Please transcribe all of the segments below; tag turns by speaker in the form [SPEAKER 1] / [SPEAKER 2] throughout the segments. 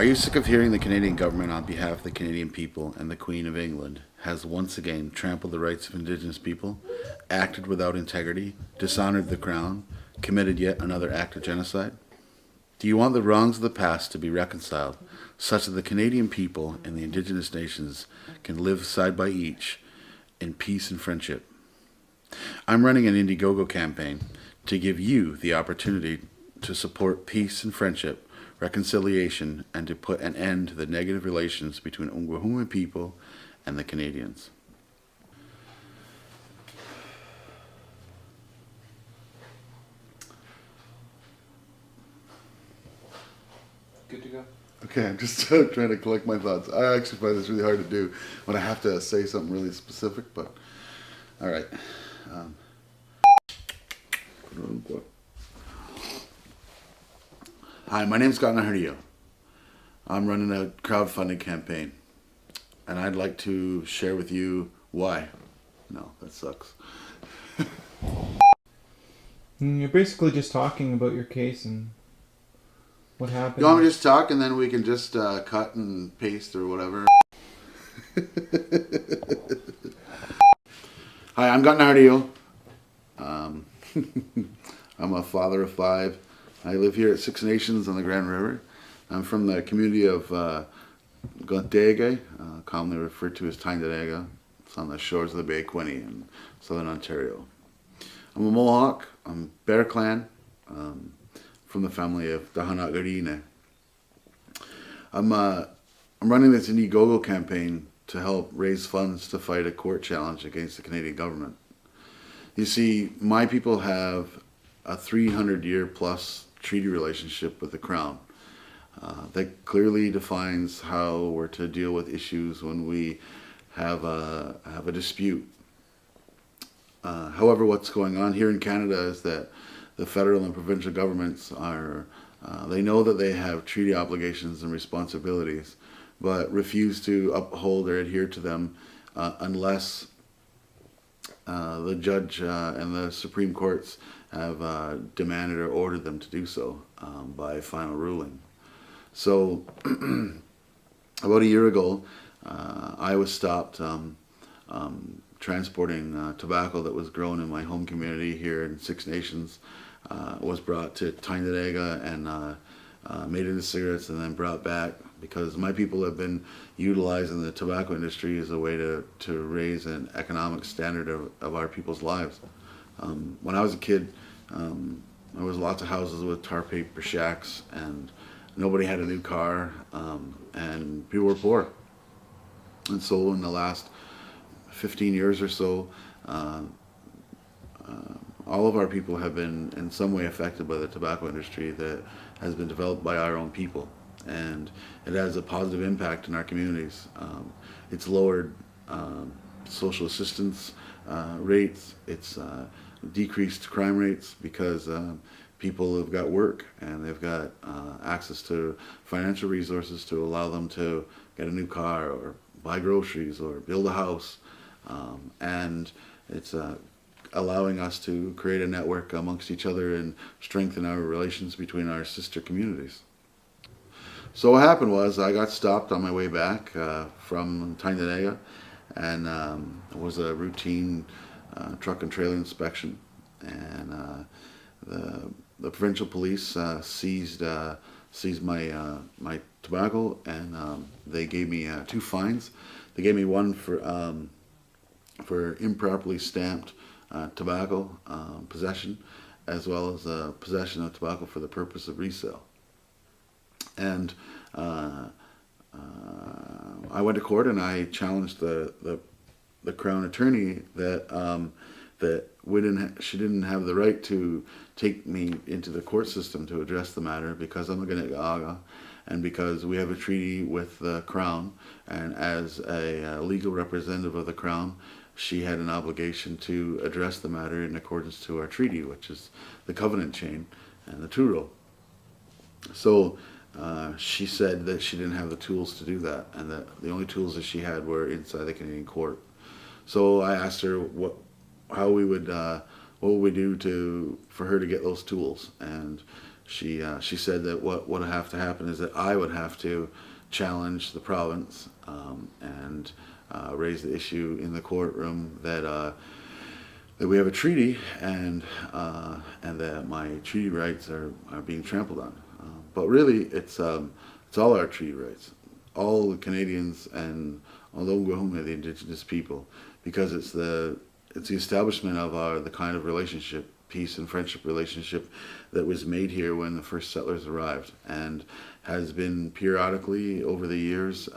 [SPEAKER 1] Are you sick of hearing the Canadian government, on behalf of the Canadian people and the Queen of England, has once again trampled the rights of Indigenous people, acted without integrity, dishonored the Crown, committed yet another act of genocide? Do you want the wrongs of the past to be reconciled, such that the Canadian people and the Indigenous nations can live side by each in peace and friendship? I'm running an Indiegogo campaign to give you the opportunity to support peace and friendship, reconciliation, and to put an end to the negative relations between Ungwahuma people and the Canadians.
[SPEAKER 2] Good to go.
[SPEAKER 1] Okay, I'm just trying to collect my thoughts. I actually find this really hard to do when I have to say something really specific, but all right. Hi, my name's Kanenhariyo. I'm running a crowdfunding campaign, and I'd like to share with you why. No, that sucks.
[SPEAKER 2] You're basically just talking about your case and what happened.
[SPEAKER 1] You want me to just talk, and then we can just cut and paste or whatever? Hi, I'm Kanenhariyo. I'm a father of 5. I live here at Six Nations on the Grand River. I'm from the community of Untitled, commonly referred to as Tyendinaga. It's on the shores of the Bay of Quinte in southern Ontario. I'm a Mohawk. I'm Bear Clan, from the family of Tyendinaga. I'm running this Indiegogo campaign to help raise funds to fight a court challenge against the Canadian government. You see, my people have a 300-year plus treaty relationship with the Crown that clearly defines how we're to deal with issues when we have a dispute. However, what's going on here in Canada is that the federal and provincial governments they know that they have treaty obligations and responsibilities, but refuse to uphold or adhere to them unless the judge and the Supreme Courts have demanded or ordered them to do so by final ruling. So about a year ago, I was stopped transporting tobacco that was grown in my home community here in Six Nations. Was brought to Tyendinaga and made into cigarettes and then brought back because my people have been utilizing the tobacco industry as a way to raise an economic standard of our people's lives. When I was a kid, there was lots of houses with tar paper shacks and nobody had a new car, and people were poor. And so in the last 15 years or so, all of our people have been in some way affected by the tobacco industry that has been developed by our own people, and it has a positive impact in our communities. It's lowered social assistance rates, it's decreased crime rates because people have got work and they've got access to financial resources to allow them to get a new car or buy groceries or build a house, and it's allowing us to create a network amongst each other and strengthen our relations between our sister communities. So what happened was I got stopped on my way back from Tyendinaga, and it was a routine truck and trailer inspection, and the provincial police seized my tobacco, and they gave me 2 fines. They gave me one for improperly stamped tobacco possession, as well as possession of tobacco for the purpose of resale. And I went to court and I challenged the Crown attorney that she didn't have the right to take me into the court system to address the matter because I'm a Kanenhariyo, and because we have a treaty with the Crown, and as a legal representative of the Crown, she had an obligation to address the matter in accordance to our treaty, which is the Covenant chain and the Truro. So she said that she didn't have the tools to do that, and that the only tools that she had were inside the Canadian court. So I asked her what would we do for her to get those tools, and She said that what would have to happen is that I would have to challenge the province and raise the issue in the courtroom that we have a treaty and that my treaty rights are being trampled on. But really, it's all our treaty rights, all the Canadians and all the Indigenous people, because it's the establishment of the kind of relationship, peace and friendship relationship that was made here when the first settlers arrived, and has been periodically over the years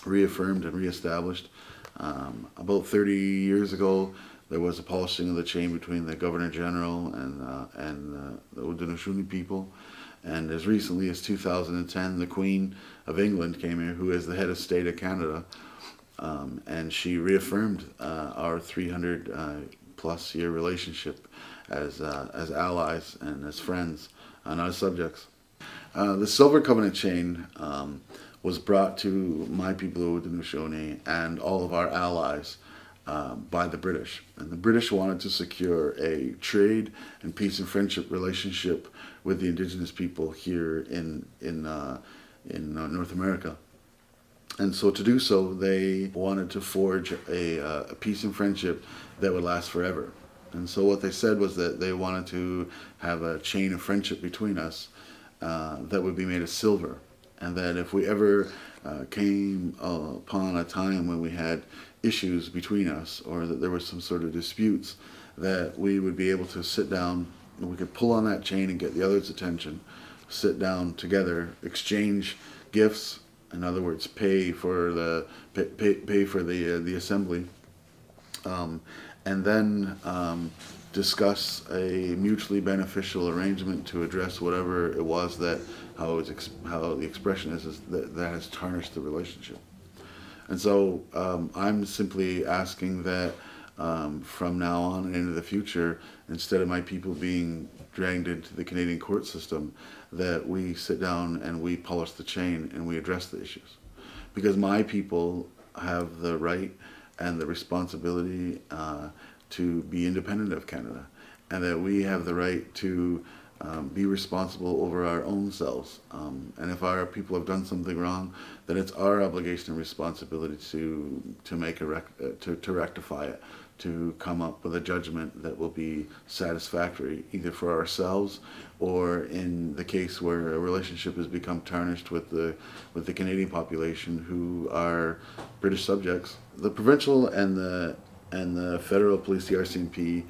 [SPEAKER 1] reaffirmed and reestablished. About 30 years ago, there was a polishing of the chain between the Governor General and the Haudenosaunee people. And as recently as 2010, the Queen of England came here, who is the head of state of Canada, and she reaffirmed our 300 plus year relationship as allies and as friends and as subjects. The Silver Covenant chain was brought to my people of Haudenosaunee and all of our allies by the British. And the British wanted to secure a trade and peace and friendship relationship with the Indigenous people here in North America. And so to do so, they wanted to forge a peace and friendship that would last forever. And so what they said was that they wanted to have a chain of friendship between us that would be made of silver. And that if we ever came upon a time when we had issues between us, or that there were some sort of disputes, that we would be able to sit down and we could pull on that chain and get the other's attention, sit down together, exchange gifts, in other words, pay for the assembly, and then discuss a mutually beneficial arrangement to address whatever it was that how the expression is that has tarnished the relationship. And so I'm simply asking that from now on and into the future, instead of my people being dragged into the Canadian court system, that we sit down and we polish the chain and we address the issues. Because my people have the right and the responsibility to be independent of Canada, and that we have the right to be responsible over our own selves. And if our people have done something wrong, then it's our obligation and responsibility to make to rectify it, to come up with a judgment that will be satisfactory, either for ourselves or in the case where a relationship has become tarnished with the Canadian population, who are British subjects. The provincial and the federal police, the RCMP,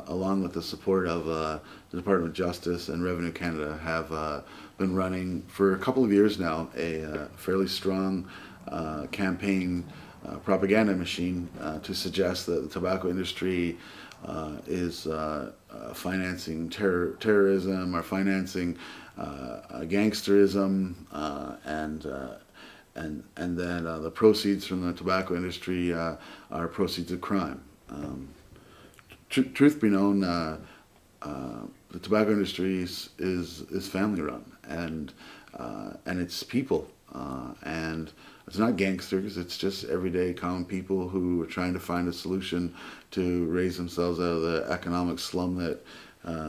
[SPEAKER 1] along with the support of the Department of Justice and Revenue Canada, have been running for a couple of years now a fairly strong campaign propaganda machine to suggest that the tobacco industry is financing terrorism or financing gangsterism, and then the proceeds from the tobacco industry are proceeds of crime. Truth be known, the tobacco industry is family run, and it's people, and it's not gangsters. It's just everyday common people who are trying to find a solution to raise themselves out of the economic slum that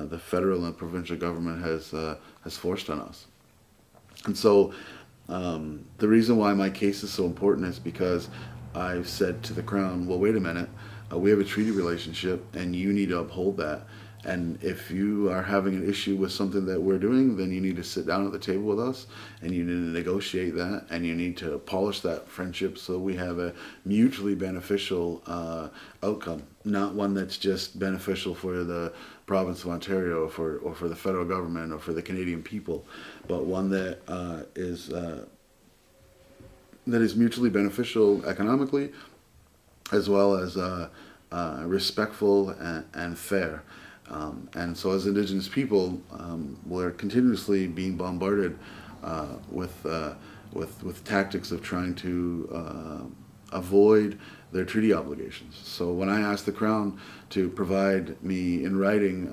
[SPEAKER 1] the federal and provincial government has forced on us. And so the reason why my case is so important is because I've said to the Crown, well, wait a minute, we have a treaty relationship and you need to uphold that. And if you are having an issue with something that we're doing, then you need to sit down at the table with us and you need to negotiate that, and you need to polish that friendship so we have a mutually beneficial outcome, not one that's just beneficial for the province of Ontario or for the federal government or for the Canadian people, but one that is mutually beneficial economically, as well as respectful and fair. And so as Indigenous people, we're continuously being bombarded with tactics of trying to avoid their treaty obligations. So when I asked the Crown to provide me in writing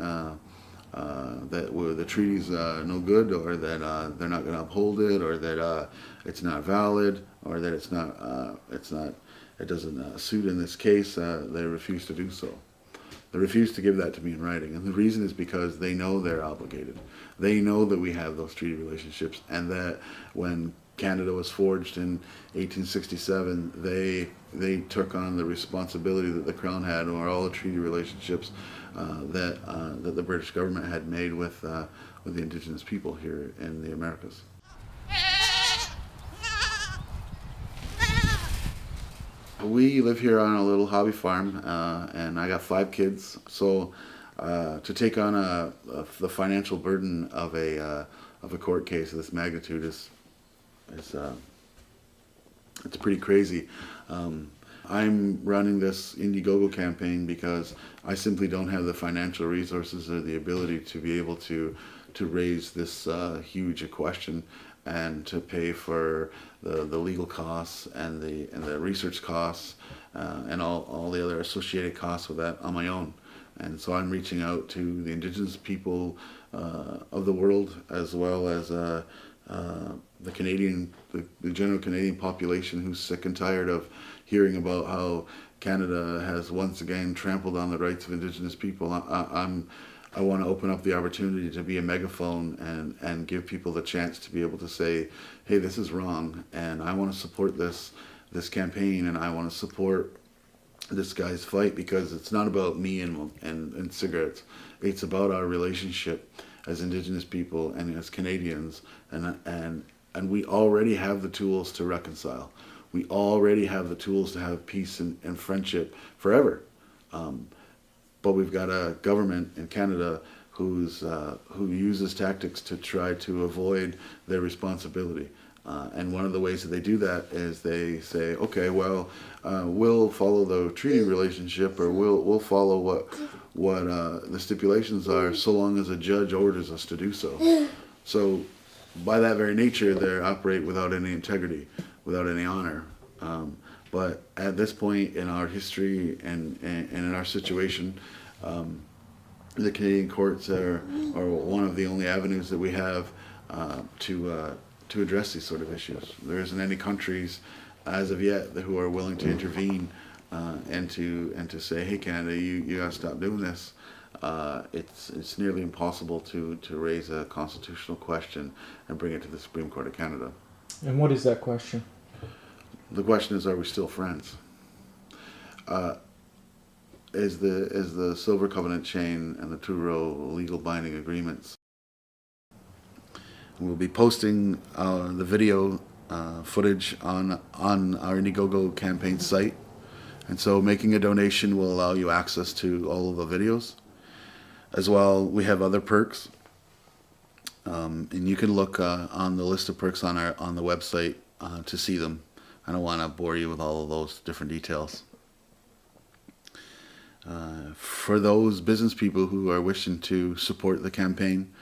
[SPEAKER 1] that the treaty's no good, or that they're not going to uphold it, or that it's not valid, or that it doesn't suit in this case, they refuse to do so. They refuse to give that to me in writing. And the reason is because they know they're obligated. They know that we have those treaty relationships, and that when Canada was forged in 1867, they took on the responsibility that the Crown had over all the treaty relationships that the British government had made with the Indigenous people here in the Americas. We live here on a little hobby farm, and I got 5 kids. So to take on the financial burden of a court case of this magnitude is it's pretty crazy. I'm running this Indiegogo campaign because I simply don't have the financial resources or the ability to be able to raise this huge question and to pay for the legal costs and the research costs and all the other associated costs with that on my own. And so I'm reaching out to the Indigenous people of the world, as well as the general Canadian population, who's sick and tired of hearing about how Canada has once again trampled on the rights of Indigenous people. I want to open up the opportunity to be a megaphone and give people the chance to be able to say, hey, this is wrong, and I want to support this campaign, and I want to support this guy's fight, because it's not about me and cigarettes. It's about our relationship as Indigenous people and as Canadians, and we already have the tools to reconcile. We already have the tools to have peace and friendship forever. But we've got a government in Canada who uses tactics to try to avoid their responsibility. And one of the ways that they do that is they say, okay, well, we'll follow the treaty relationship, or we'll follow what the stipulations are, so long as a judge orders us to do so. So by that very nature, they operate without any integrity, without any honor. But at this point in our history and in our situation, the Canadian courts are one of the only avenues that we have to address these sort of issues. There isn't any countries as of yet who are willing to intervene and to say, hey, Canada, you gotta stop doing this. It's nearly impossible to raise a constitutional question and bring it to the Supreme Court of Canada.
[SPEAKER 2] And what is that question?
[SPEAKER 1] The question is, are we still friends? Is the Silver Covenant chain and the 2-row legal binding agreements. We'll be posting the video footage on our Indiegogo campaign site, and so making a donation will allow you access to all of the videos. As well, we have other perks, and you can look on the list of perks on the website to see them. I don't want to bore you with all of those different details. For those business people who are wishing to support the campaign,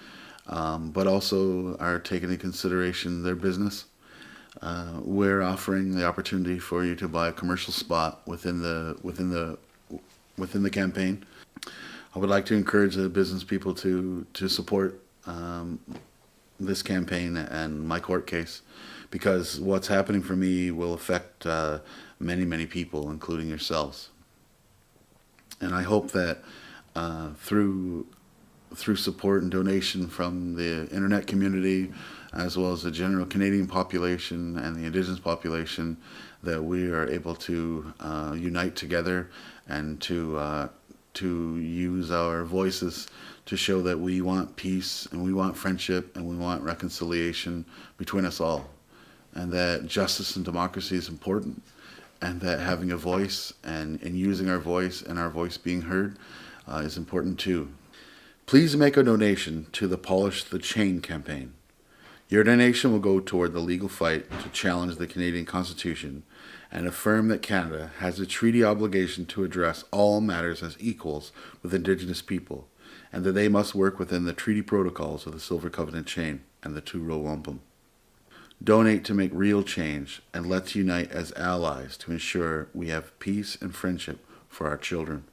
[SPEAKER 1] but also are taking into consideration their business, we're offering the opportunity for you to buy a commercial spot within the campaign. I would like to encourage the business people to support this campaign and my court case, because what's happening for me will affect many people, including yourselves. And I hope that through support and donation from the internet community, as well as the general Canadian population and the Indigenous population, that we are able to unite together and to use our voices to show that we want peace and we want friendship and we want reconciliation between us all, and that justice and democracy is important, and that having a voice and using our voice and our voice being heard is important too. Please make a donation to the Polish the Chain campaign. Your donation will go toward the legal fight to challenge the Canadian Constitution and affirm that Canada has a treaty obligation to address all matters as equals with Indigenous people, and that they must work within the treaty protocols of the Silver Covenant chain and the 2-row wampum. Donate to make real change, and let's unite as allies to ensure we have peace and friendship for our children.